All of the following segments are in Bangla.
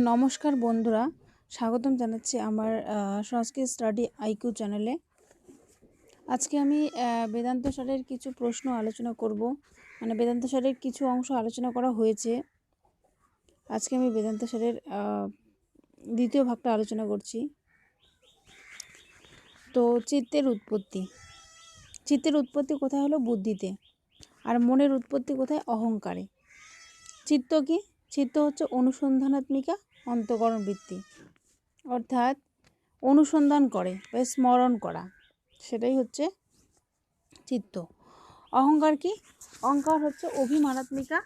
নমস্কার বন্ধুরা, স্বাগতম জানাচ্ছি আমার সংস্কৃত স্টাডি আইকিউ চ্যানেলে। আজকে আমি বেদান্ত স্যারের কিছু প্রশ্ন আলোচনা করব। মানে বেদান্ত স্যারের কিছু অংশ আলোচনা করা হয়েছে। আজকে আমি বেদান্ত স্যারের দ্বিতীয় ভাগটা আলোচনা করছি। তো চিত্তের উৎপত্তি কোথায় হলো? বুদ্ধিতে। আর মনের উৎপত্তি কোথায়? অহংকারে। চিত্ত কি? চিত্ত হচ্ছে অনুসন্ধানাত্মিকা অন্তঃকরণ বৃত্তি, অর্থাৎ অনুসন্ধান করে বা স্মরণ করা, সেটাই হচ্ছে চিত্ত। অহংকার কি? অহংকার হচ্ছে অভিমানাত্মিকা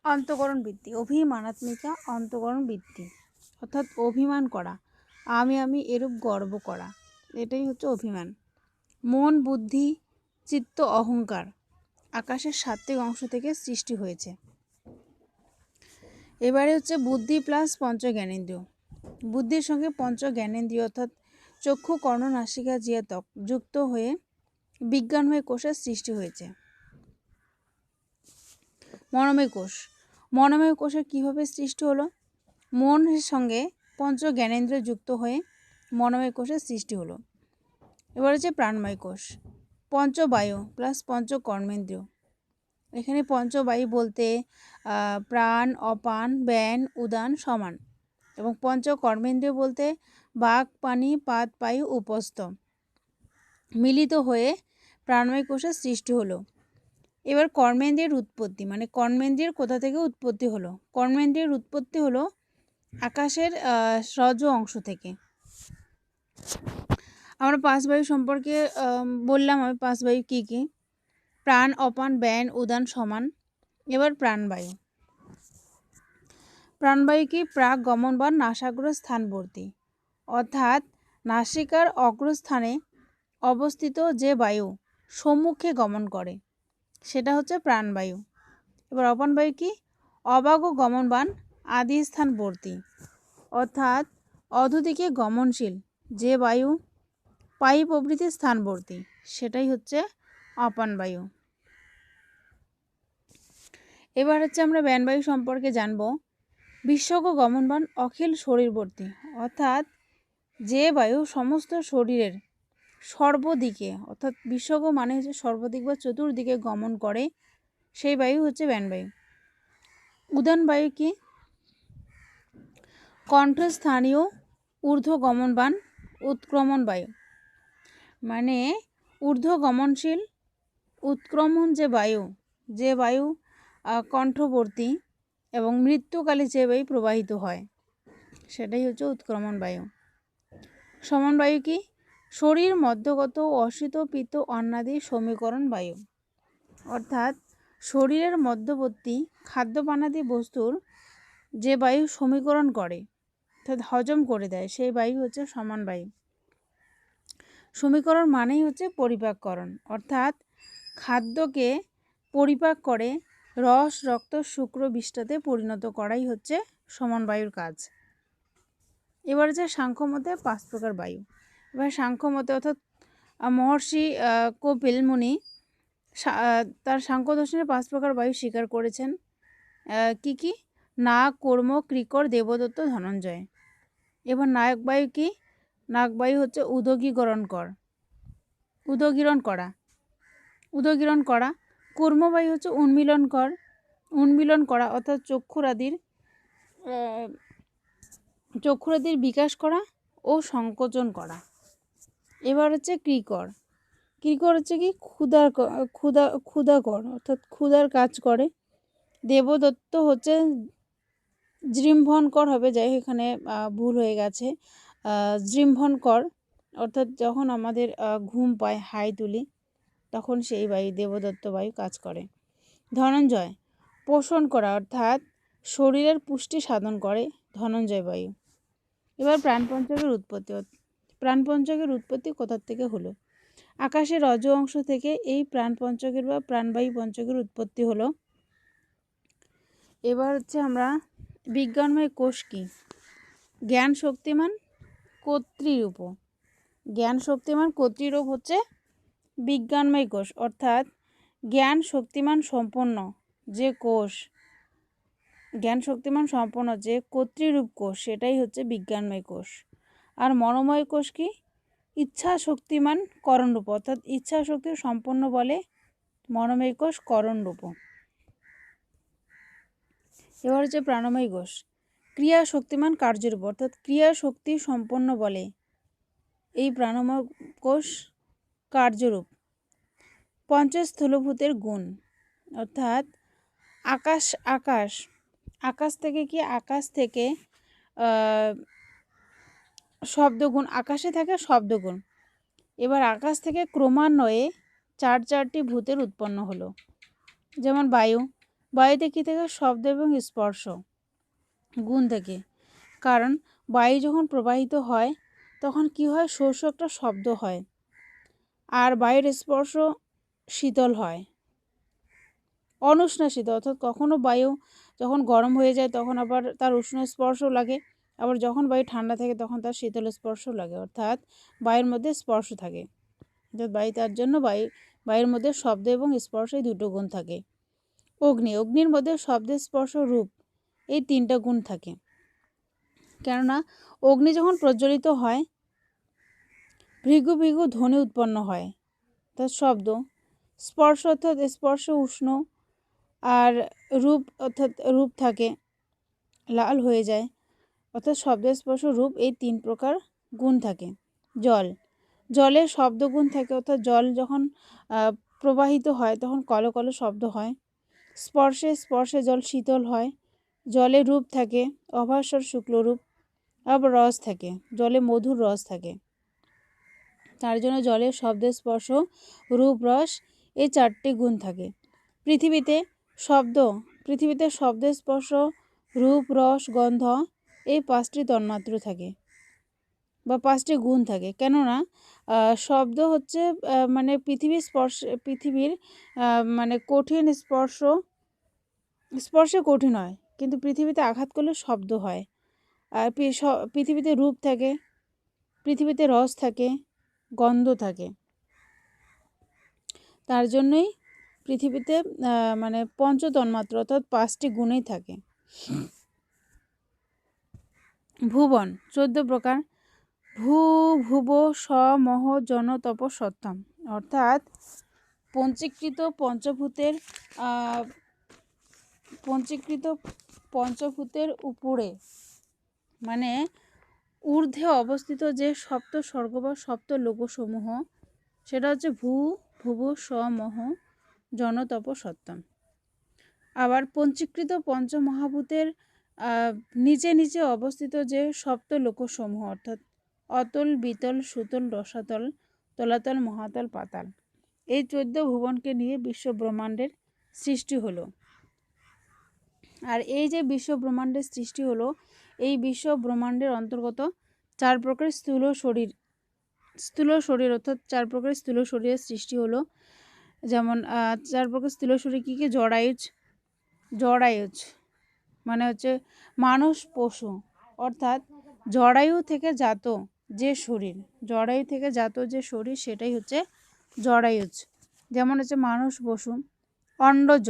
অন্তঃকরণ বৃত্তি। অভিমানাত্মিকা অন্তঃকরণ বৃত্তি অর্থাৎ অভিমান করা, আমি এরূপ গর্ব করা, এটাই হচ্ছে অভিমান। মন, বুদ্ধি, চিত্ত, অহংকার আকাশের সাত্ত্বিক অংশ থেকে সৃষ্টি হয়েছে। এবারে হচ্ছে বুদ্ধি প্লাস পঞ্চ জ্ঞানেন্দ্রিয়। বুদ্ধির সঙ্গে পঞ্চ জ্ঞানেন্দ্রিয় অর্থাৎ চক্ষু, কর্ণ, নাসিকা, জিহ্বা, ত্বক যুক্ত হয়ে বিজ্ঞানময় কোষের সৃষ্টি হয়েছে। মনোময় কোষ। মনোময় কোষের কীভাবে সৃষ্টি হলো? মনের সঙ্গে পঞ্চ জ্ঞানেন্দ্রিয় যুক্ত হয়ে মনোময় কোষের সৃষ্টি হলো। এবার হচ্ছে প্রাণময় কোষ। পঞ্চবায়ু প্লাস পঞ্চ কর্মেন্দ্রিয়। এখানে পঞ্চবায়ু বলতে প্রাণ, অপান, ব্যান, উদান, সমান। এবং পঞ্চ কর্মেন্দ্রিয় বলতে বাক, পানি, পাদ, পায়ু, উপস্থ মিলিত হয়ে প্রাণময় কোষের সৃষ্টি হলো। এবার কর্মেন্দ্রিয়ের উৎপত্তি, মানে কর্মেন্দ্রিয়ের কোথা থেকে উৎপত্তি হলো? কর্মেন্দ্রিয়ের উৎপত্তি হলো আকাশের রজ অংশ থেকে। আমরা পাঁচ বায়ু সম্পর্কে বললাম। আমি পাঁচ বায়ু কী কী? প্রাণ, অপান, ব্যান, উদান, সমান। এবার প্রাণবায়ু। প্রাণবায়ু কি? প্রাক গমন বা নাসাগ্র স্থানবর্তী, অর্থাৎ নাসিকার অগ্রস্থানে অবস্থিত যে বায়ু সম্মুখে গমন করে সেটা হচ্ছে প্রাণবায়ু। এবার অপান বায়ু কি? অবাগ গমনবান আদি স্থানবর্তী, অর্থাৎ অধোদিকে গমনশীল যে বায়ু পায়ু প্রভৃতি স্থানবর্তী, সেটাই হচ্ছে অপান বায়ু। এবার হচ্ছে আমরা ব্যানবায়ু সম্পর্কে জানব। বিশ্বগ গমনবান অখিল শরীরবর্তী, অর্থাৎ যে বায়ু সমস্ত শরীরের সর্বদিকে, অর্থাৎ বিশ্বগ মানে হচ্ছে সর্বদিক বা চতুর্দিকে গমন করে, সেই বায়ু হচ্ছে ব্যানবায়ু। উদান বায়ু কি? কণ্ঠস্থানীয় ঊর্ধ্ব গমনবান উৎক্রমণ বায়ু, মানে ঊর্ধ্ব গমনশীল উৎক্রমণ যে বায়ু কণ্ঠবর্তী এবং মৃত্যুকালে যে বায়ু প্রবাহিত হয় সেটাই হচ্ছে উৎক্রমণ বায়ু। সমান বায়ু কি? শরীর মধ্যগত অসিত পিত্ত অন্নাদি সমীকরণ বায়ু, অর্থাৎ শরীরের মধ্যবর্তী খাদ্যপানাদি বস্তুর যে বায়ু সমীকরণ করে, অর্থাৎ হজম করে দেয়, সেই বায়ু হচ্ছে সমান বায়ু। সমীকরণ মানেই হচ্ছে পরিপাককরণ, অর্থাৎ খাদ্যকে পরিপাক করে রস, রক্ত, শুক্র, বিষ্ঠাতে পরিণত করাই হচ্ছে সমান বায়ুর কাজ। এবার হচ্ছে সাংখ্যমতে 5 প্রকার বায়ু। এবার সাংখ্যমতে অর্থাৎ মহর্ষি কপিল মুনি তার সাংখ্য দর্শনে 5 প্রকার বায়ু স্বীকার করেছেন। কি কি? নাগ, কর্ম, কৃকর, দেবদত্ত, ধনঞ্জয়। এবার নায়ক বায়ু কি? নাগ বায়ু হচ্ছে উদগীরণ করা। কর্মবায়ু হচ্ছে উন্মিলন করা, অর্থাৎ চক্ষুরাদির বিকাশ করা ও সংকোচন করা। এবার হচ্ছে কৃকর হচ্ছে কি? ক্ষুধাকর, অর্থাৎ ক্ষুধার কাজ করে। দেবদত্ত হচ্ছে জৃম্ভনকর হবে, যাই এখানে ভুল হয়ে গেছে, জৃম্ভনকর, অর্থাৎ যখন আমাদের ঘুম পায়, হাই তুলি, তখন সেই বায়ু দেবদত্ত বায়ু কাজ করে। ধনঞ্জয় পোষণ করা, অর্থাৎ শরীরের পুষ্টি সাধন করে, ধনঞ্জয় বায়ু। এবার প্রাণপঞ্চকের উৎপত্তি কোথার থেকে হলো? আকাশের রজ অংশ থেকে এই প্রাণপঞ্চকের বা প্রাণবায়ু পঞ্চকের উৎপত্তি হলো। এবার হচ্ছে আমরা বিজ্ঞানময় কোষ কি? জ্ঞান শক্তিমান কর্তৃরূপ হচ্ছে বিজ্ঞানময় কোষ, অর্থাৎ জ্ঞান শক্তিমান সম্পন্ন যে কোষ, জ্ঞান শক্তিমান সম্পন্ন যে কর্তৃরূপ কোষ সেটাই হচ্ছে বিজ্ঞানময় কোষ। আর মনোময় কোষ কি? ইচ্ছা শক্তিমান করণরূপ, অর্থাৎ ইচ্ছা শক্তি সম্পন্ন বলে মনোময় কোষ করণরূপ। এবার হচ্ছে প্রাণময় কোষ, ক্রিয়া শক্তিমান কার্যরূপ, অর্থাৎ ক্রিয়া শক্তি সম্পন্ন বলে এই প্রাণময় কোষ কার্যরূপ। পঞ্চস্থূলভূতের গুণ, অর্থাৎ আকাশ আকাশ আকাশ থেকে কি? আকাশ থেকে শব্দগুণ, আকাশে থাকে শব্দগুণ। এবার আকাশ থেকে ক্রমান্বয়ে চারটি ভূতের উৎপন্ন হলো। যেমন বায়ু, বায়ুতে কী থেকে? শব্দ এবং স্পর্শ গুণ থেকে। কারণ বায়ু যখন প্রবাহিত হয় তখন কি হয়? শোষ একটা শব্দ হয়, আর বায়ুর স্পর্শ শীতল হয়, অনুষ্ণাসিত, অর্থাৎ কখনো বায়ু যখন গরম হয়ে যায় তখন আবার তার উষ্ণ স্পর্শ লাগে, আবার যখন বায়ু ঠান্ডা থাকে তখন তার শীতল স্পর্শ লাগে, অর্থাৎ বায়ুর মধ্যে স্পর্শ থাকে। অর্থাৎ বায়ু, তার জন্য বায়ুর মধ্যে শব্দ এবং স্পর্শ এই দুটো গুণ থাকে। অগ্নি, অগ্নির মধ্যে শব্দ স্পর্শ রূপ এই তিনটা গুণ থাকে। কেননা অগ্নি যখন প্রজ্বলিত হয় ভৃগু ভৃগু ধ্বনি উৎপন্ন হয়, অর্থাৎ শব্দ। স্পর্শ অর্থাৎ স্পর্শ উষ্ণ, আর রূপ অর্থাৎ রূপ থাকে, লাল হয়ে যায়, অর্থাৎ শব্দ স্পর্শ রূপ এই তিন প্রকার গুণ থাকে। জল, জলে শব্দ গুণ থাকে, অর্থাৎ জল যখন প্রবাহিত হয় তখন কলো কলো শব্দ হয়। স্পর্শে স্পর্শে জল শীতল হয়। জলে রূপ থাকে, অভাস্বর শুক্লরূপ। আবার রস থাকে, জলে মধুর রস থাকে। তার জন্য জলের শব্দ স্পর্শ রূপ রস এই চারটি গুণ থাকে। পৃথিবীতে শব্দ স্পর্শ রূপ রস গন্ধ এই পাঁচটি তন্মাত্র থাকে বা পাঁচটি গুণ থাকে। কেননা শব্দ হচ্ছে মানে পৃথিবীর মানে কঠিন স্পর্শে কঠিন হয়, কিন্তু পৃথিবীতে আঘাত করলে শব্দ হয়। আর পৃথিবীতে রূপ থাকে, পৃথিবীতে রস থাকে, গন্ধ থাকে। তার জন্যই পৃথিবীতে মানে পঞ্চতন্মাত্র অর্থাৎ পাঁচটি গুণেই থাকে। ভুবন 14 প্রকার। ভূ ভুব স মহ জন তপ সত্যম, অর্থাৎ পঞ্চীকৃত পঞ্চভূতের উপরে মানে ঊর্ধ্বে অবস্থিত যে সপ্ত স্বর্গ বা সপ্ত লোকসমূহ সেটা হচ্ছে ভূ ভুব স মহ জন তপ সত্যম। আবার পঞ্চীকৃত পঞ্চমহাভূতের নিচে নিচে অবস্থিত যে সপ্ত লোকসমূহ, অর্থাৎ অতল বিতল সুতল রসাতল তলাতল মহাতল পাতাল, এই 14 ভুবনকে নিয়ে বিশ্ব ব্রহ্মাণ্ডের সৃষ্টি হলো। আর এই যে বিশ্ব ব্রহ্মাণ্ডের সৃষ্টি হলো, এই বিশ্ব ব্রহ্মাণ্ডের অন্তর্গত 4 প্রকার স্থূল শরীর অর্থাৎ 4 প্রকার স্থূল শরীরের সৃষ্টি হলো। যেমন 4 প্রকার স্থূল শরীর কী কী? জরায়ুজ মানে হচ্ছে মানুষ পশু, অর্থাৎ জরায়ু থেকে জাত যে শরীর সেটাই হচ্ছে জরায়ুজ। যেমন হচ্ছে মানুষ পশু। অন্ডজ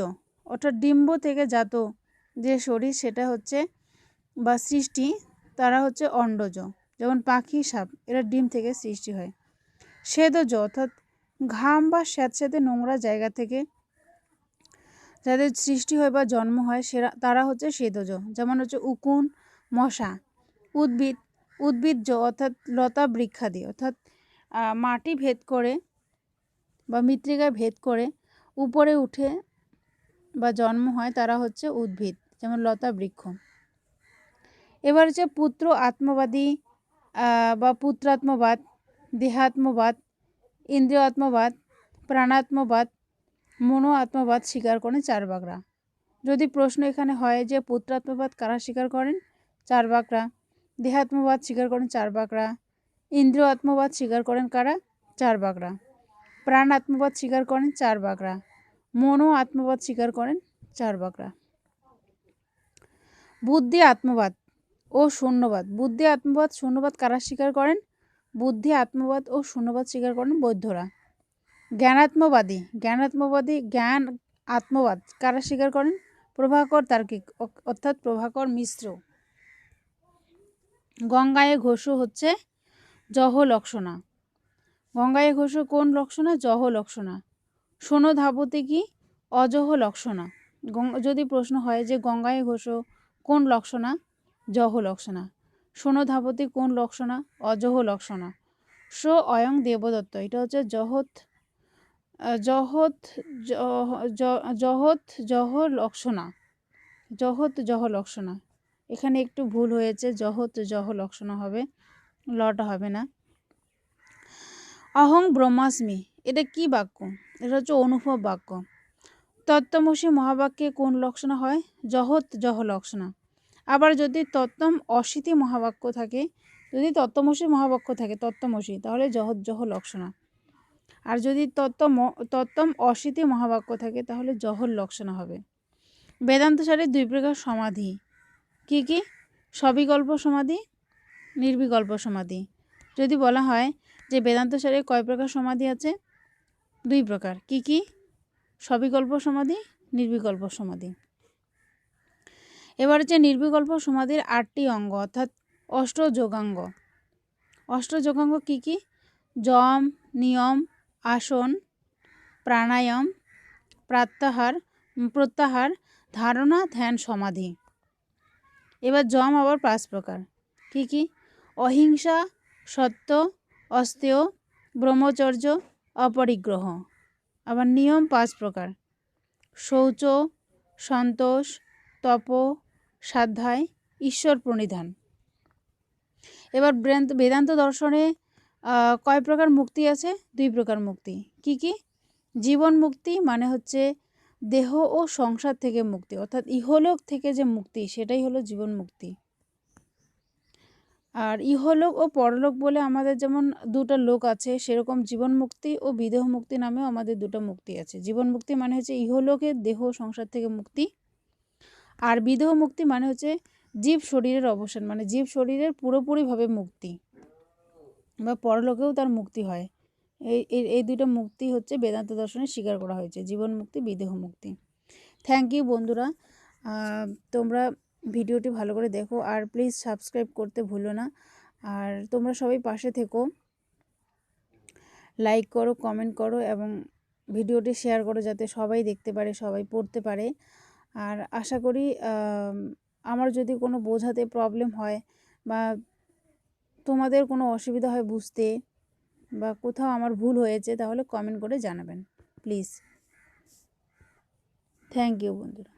অর্থাৎ ডিম্ব থেকে জাত যে শরীর সেটা হচ্ছে বা সৃষ্টি, তারা হচ্ছে অন্ডজ। যেমন পাখি সাপ এরা ডিম থেকে সৃষ্টি হয়। স্বেদজ অর্থাৎ ঘাম বা স্যাঁতস্যাঁতে নোংরা জায়গা থেকে যাদের সৃষ্টি হয় বা জন্ম হয় তারা হচ্ছে স্বেদজ। যেমন হচ্ছে উকুন, মশা। উদ্ভিদজ অর্থাৎ লতা বৃক্ষাদি, অর্থাৎ মাটি ভেদ করে বা মৃত্তিকা ভেদ করে উপরে উঠে বা জন্ম হয় তারা হচ্ছে উদ্ভিদ, যেমন লতা বৃক্ষ। এবার হচ্ছে পুত্র আত্মবাদী বা পুত্রাত্মবাদ, দেহাত্মবাদ, ইন্দ্রিয় আত্মবাদ, প্রাণাত্মবাদ, মনো আত্মবাদ স্বীকার করেন চার্বাকরা। যদি প্রশ্ন এখানে হয় যে পুত্রাত্মবাদ কারা স্বীকার করেন? চার্বাকরা। দেহাত্মবাদ স্বীকার করেন চার্বাকরা। ইন্দ্রিয় আত্মবাদ স্বীকার করেন কারা? চার্বাকরা। প্রাণ আত্মবাদ স্বীকার করেন চার্বাকরা। মনো আত্মবাদ স্বীকার করেন চার্বাকরা। বুদ্ধি আত্মবাদ ও শূন্যবাদ, বুদ্ধি আত্মবাদ শূন্যবাদ কারা স্বীকার করেন? বুদ্ধি আত্মবাদ ও শূন্যবাদ স্বীকার করেন বৌদ্ধরা। জ্ঞান আত্মবাদ কারা স্বীকার করেন? প্রভাকর তার্কিক অর্থাৎ প্রভাকর মিশ্র। গঙ্গায় ঘোষও হচ্ছে জহ লক্ষণা। গঙ্গায় ঘোষ কোন লক্ষণা? জহ লক্ষণা। শোনো ধাবতে কি? অজহ লক্ষণা। যদি প্রশ্ন হয় যে গঙ্গায় ঘোষ কোন লক্ষণা? জহ লক্ষণা। শোনো ধাবতে কোন লক্ষণা? অজহ লক্ষণা। সো অয়ং দেবদত্ত, এটা হচ্ছে জহৎ জহৎ জহৎ জহ লক্ষণা। জহৎ জহ লক্ষণা, এখানে একটু ভুল হয়েছে, জহৎ জহ লক্ষণা হবে, লটা হবে না। অহং ব্রহ্মাস্মি, এটা কি বাক্য? এটা হচ্ছে অনুভব বাক্য। তত্ত্বমসি মহাবাক্যে কোন লক্ষণা হয়? জহৎ জহ লক্ষণা। আবার যদি তত্ত্বম অসিতি মহাবাক্য থাকে, যদি তত্ত্বমসি মহাবাক্য থাকে তত্ত্বমসি, তাহলে জহৎ জহ লক্ষণা। আর যদি তত্ত্বম অসিতি মহাবাক্য থাকে তাহলে জহর লক্ষণা হবে। বেদান্ত সারের দুই প্রকার সমাধি কি কি? সবিকল্প সমাধি, নির্বিকল্প সমাধি। যদি বলা হয় যে বেদান্ত সারে কয় প্রকার সমাধি আছে? দুই প্রকার। কি কি? সবিকল্প সমাধি, নির্বিকল্প সমাধি। এবার হচ্ছে নির্বিকল্প সমাধির 8টি অঙ্গ অর্থাৎ অষ্টযোগাঙ্গ। অষ্টযোগাঙ্গ কি কি? যম, নিয়ম, আসন, প্রাণায়াম, প্রত্যাহার, ধারণা, ধ্যান, সমাধি। এবার যম আবার 5 প্রকার। কি কি? অহিংসা, সত্য, অস্তেয়, ব্রহ্মচর্য, অপরিগ্রহ। আবার নিয়ম 5 প্রকার: শৌচ, সন্তোষ, তপ, স্বাধ্যায়, ঈশ্বর প্রণিধান। এবার বেদান্ত দর্শনে কয় প্রকার মুক্তি আছে? 2 প্রকার মুক্তি। কি কি? জীবন মুক্তি মানে হচ্ছে দেহ ও সংসার থেকে মুক্তি, অর্থাৎ ইহলোক থেকে যে মুক্তি সেটাই হলো জীবন মুক্তি। আর ইহলোক ও পরলোক বলে আমাদের যেমন 2টা লোক আছে, সেরকম জীবন মুক্তি ও বিদেহ মুক্তি নামেও আমাদের 2টা মুক্তি আছে। জীবন মুক্তি মানে হচ্ছে ইহলোকের দেহ সংসার থেকে মুক্তি, আর বিদেহ মুক্তি মানে হচ্ছে জীব শরীরের অবসান, মানে জীব শরীরের পুরোপুরিভাবে মুক্তি, বা পরলোকেও তার মুক্তি হয়। এই 2টা মুক্তি হচ্ছে বেদান্ত দর্শনে স্বীকার করা হয়েছে, জীবন মুক্তি, বিদেহ মুক্তি। থ্যাংক ইউ বন্ধুরা, তোমরা ভিডিওটি ভালো করে দেখো, আর প্লিজ সাবস্ক্রাইব করতে ভুলো না। আর তোমরা সবাই পাশে থেকো, লাইক করো, কমেন্ট করো এবং ভিডিওটি শেয়ার করো যাতে সবাই দেখতে পারে, সবাই পড়তে পারে। আর আশা করি আমার যদি কোনো বোঝাতে প্রবলেম হয় বা তোমাদের কোনো অসুবিধা হয় বুঝতে, বা কোথাও আমার ভুল হয়েছে, তাহলে কমেন্ট করে জানাবেন প্লিজ। থ্যাংক ইউ বন্ধুরা।